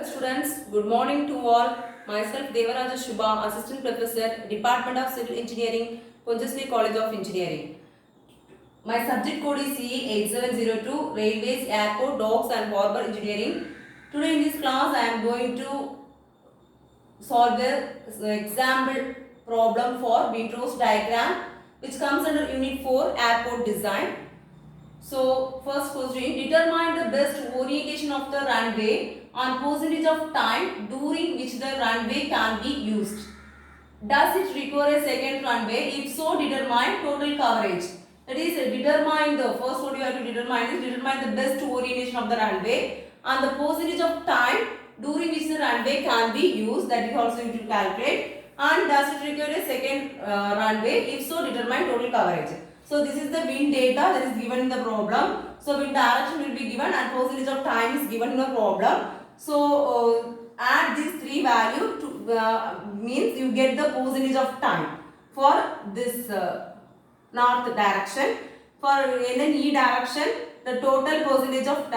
students, good morning to all. Myself Devaraja Shubha, Assistant Professor, Department of Civil Engineering, Pondicherry College of Engineering. My subject code is CE8702, Railways, Airport, Docks and Harbour Engineering. Today in this class I am going to solve the example problem for Windrose diagram which comes under Unit 4, Airport Design. So first question, determine the best orientation of the runway on percentage of time during which the runway can be used. Does it require a second runway? If so, determine total coverage. That is, determine the first what you have to determine is determine the best orientation of the runway and the percentage of time during which the runway can be used. That is also you to calculate. And does it require a second runway? If so, determine total coverage. So this is the wind data that is given in the problem. So wind direction will be given and percentage of time is given in the problem. So add these three values to means you get the percentage of time for this north direction. For NNE direction, the total percentage of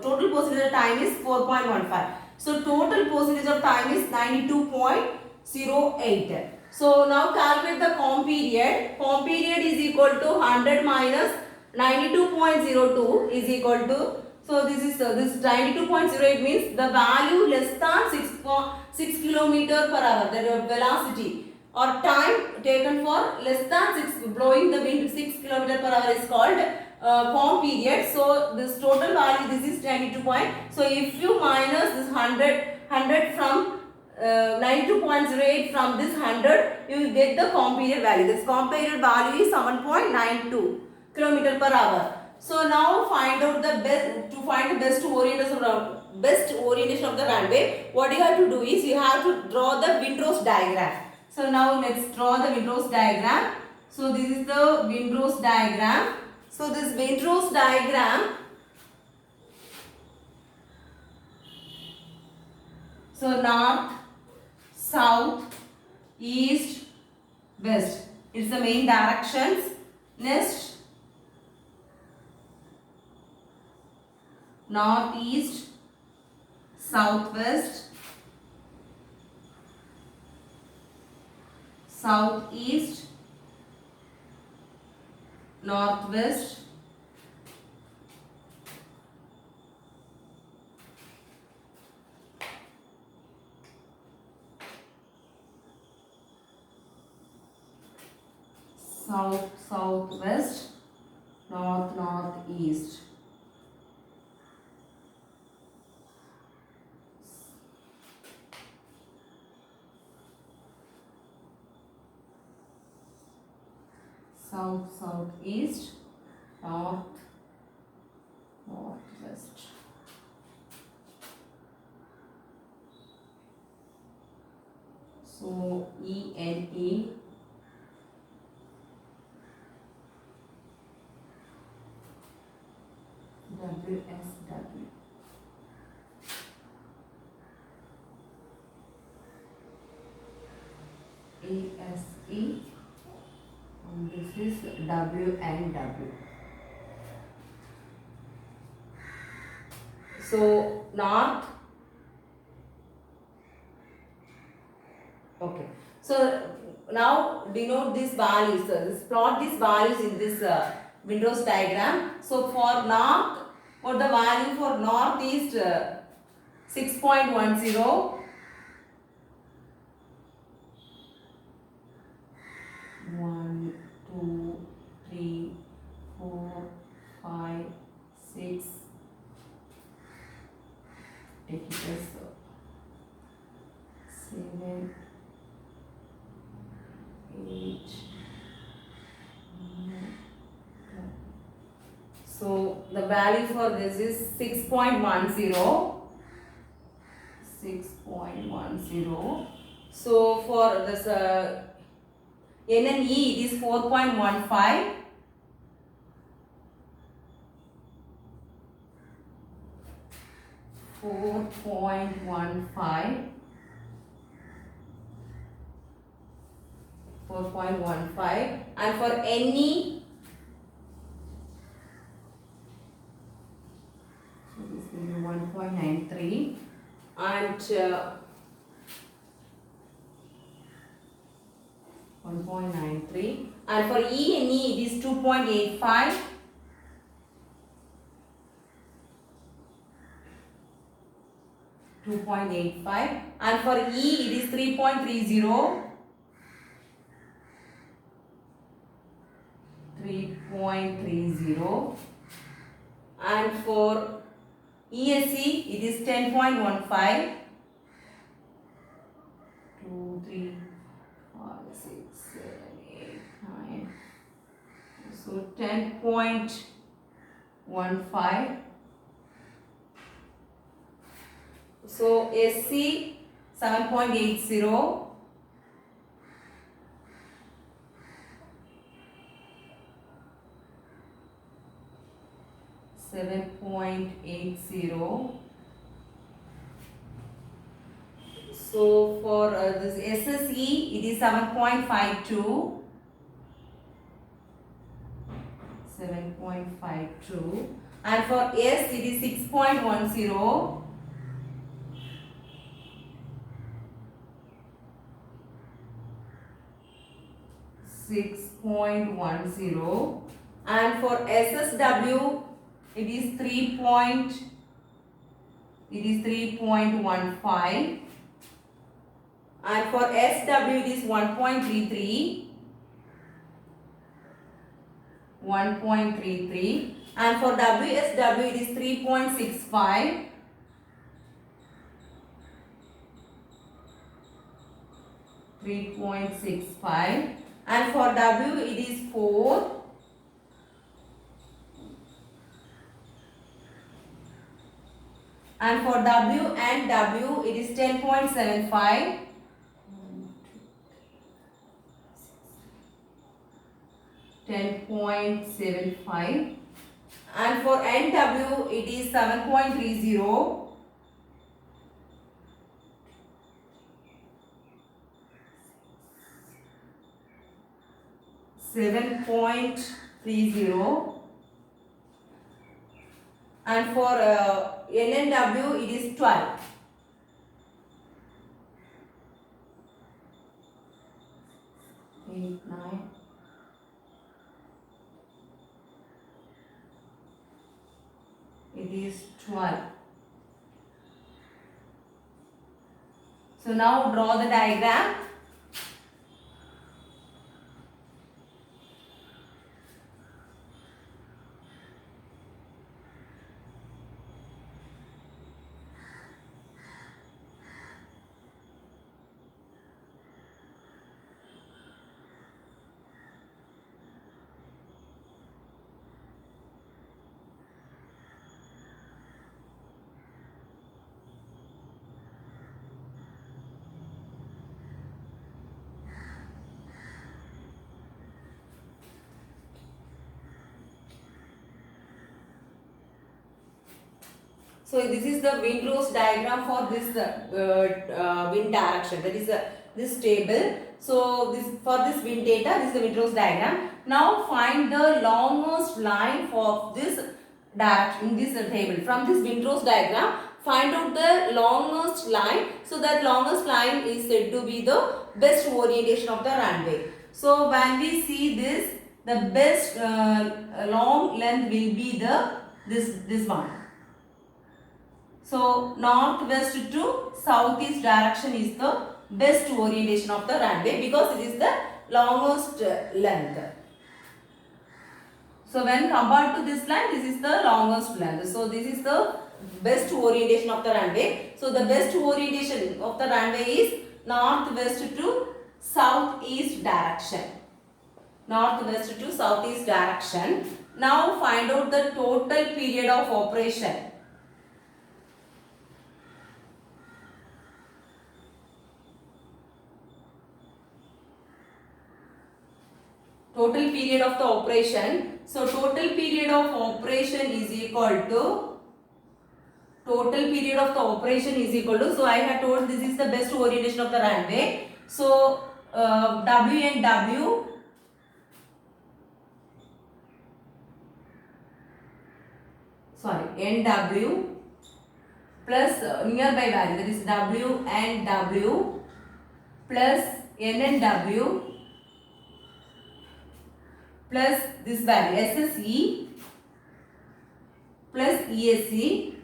total percentage of time is 4.15. So total percentage of time is 92.08. So now calculate the comp period. Comp period is equal to 100 minus 92.02 is equal to, so this is this 92.08 means the value less than 6 kilometer per hour, the velocity or time taken for less than 6 blowing the wind 6 kilometer per hour is called comp period. So this total value, this is 92 point. So if you minus this 100 from 92.08 from this 100, you will get the comp period value. This comp period value is 7.92 km per hour. So now find out the best, to find the best orientation of the runway. What you have to do is you have to draw the Windrose diagram. So now let's draw the Windrose diagram. So this is the Windrose diagram. So this Windrose diagram. So north, south, east, west. It's the main directions. Next, northeast, southwest, southeast, northwest, south, southwest, north, northeast. South, southeast, north, northwest. So ENE, WSW. ASE, and this is W and W. So north. Okay. So now denote these values. Plot these values in this Windrose diagram. So for north, what the value for north is 6.10. 1, 2, 3, 4, 5, 6. Take it as 7, 8, 9, 10. So the value for this is 6.10. 6.10. So for this NNE it is 4.15. 4.15. 4.15, and for NE, so this will be 1.15. 1.93 and 1.93, and for E and E it is 2.85, and for E it is 3.30, 3.30, and for ESE it is 10.15, 2, 3, 5, 6, 7, 8, 9, so 10.15. So SC 7.80, so for this SSE it is 7.52, 7.52, and for S it is 6.10, 6.10, and for SSW it is 3.15, and for SW it is 1.33, and for WSW it is 3.65, and for W it is 4, and for W and W it is 10.75, 10.75, and for NW it is 7.30, 7.30, and for NNW it is 12. It is 12. So now draw the diagram. So this is the windrows diagram for this wind direction. That is this table. So this for this wind data, this is the windrows diagram. Now find the longest line for this direction in this table. From this windrows diagram, find out the longest line. So that longest line is said to be the best orientation of the runway. So when we see this, the best long length will be the this one. So northwest to southeast direction is the best orientation of the runway because it is the longest length. So when compared to this line, this is the longest length. So this is the best orientation of the runway. So the best orientation of the runway is northwest to southeast direction. Northwest to southeast direction. Now find out the total period of operation. Total period of the operation. So total period of operation is equal to so I have told this is the best orientation of the runway. So W and W, NW plus nearby value, that is W and W plus N and W plus this value SSE plus ESE.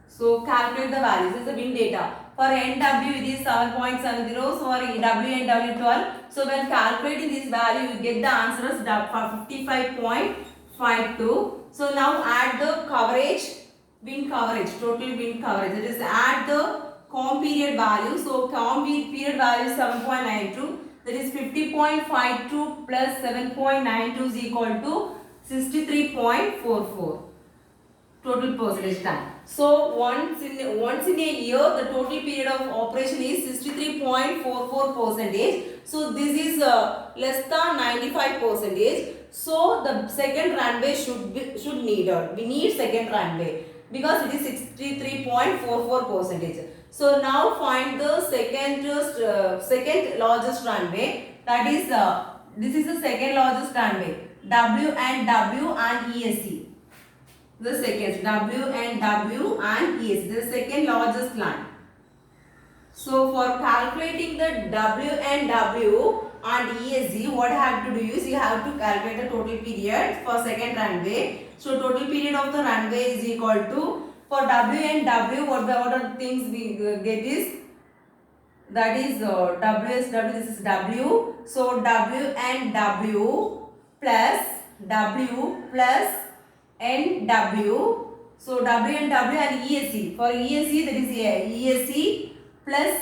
So calculate the values. This is the wind data. For NW it is 7.70. So for W and W 12. So when calculating this value, you get the answer as 55.52. So now add the coverage, wind coverage, total wind coverage. That is add the calm period value. So calm period value is 7.92. That is 50.52 plus 7.92 is equal to 63.44. Total percentage time. So once in a year, the total period of operation is 63.44 percentage. So this is less than 95 percentage. So the second runway should needed. We need second runway because it is 63.44 percentage. So now find the second largest runway. That is this is the second largest runway. W and ESE. The second W and ESE, the second largest line. So for calculating the W and ESE, what I have to do is you have to calculate the total period for second runway. So total period of the runway is equal to, for W and what are the things we get is, that is WSW, this is W. So W and W plus NW. So W and ESE. For ESE, that is ESE plus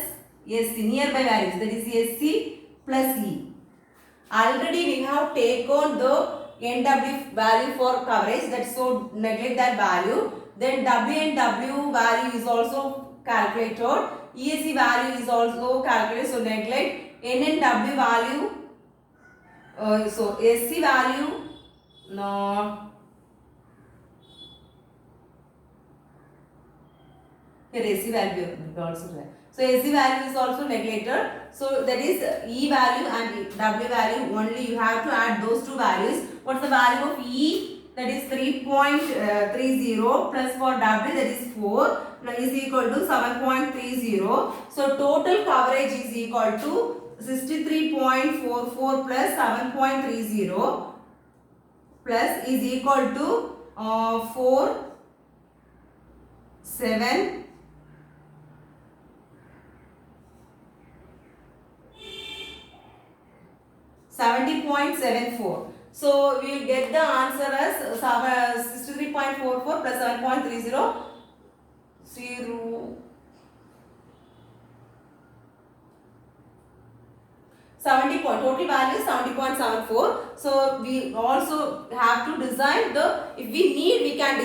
SC, nearby values, that is SC plus E. Already we have taken the NW value for coverage, that's so neglect that value. Then W and W value is also calculated. ESE value is also calculated, so neglect. N and W value, so SC value, no. Here AC value also there. So AC value is also neglected. So that is E value and W value, only you have to add those two values. What's the value of E? That is 3.30 plus for W, that is 4, is equal to 7.30. So total coverage is equal to 63.44 plus 7.30 plus is equal to 70.74. So we will get the answer as 63.44 plus 7.30, 70 point, total value is 70.74. So we also have to design the, if we need, we can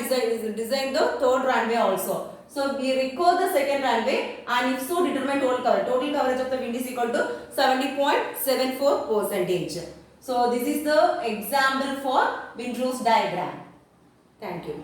design the third runway also. So we record the second runway, and if so, determine total coverage. Total coverage of the wind is equal to 70.74 percentage. So this is the example for Windrose diagram. Thank you.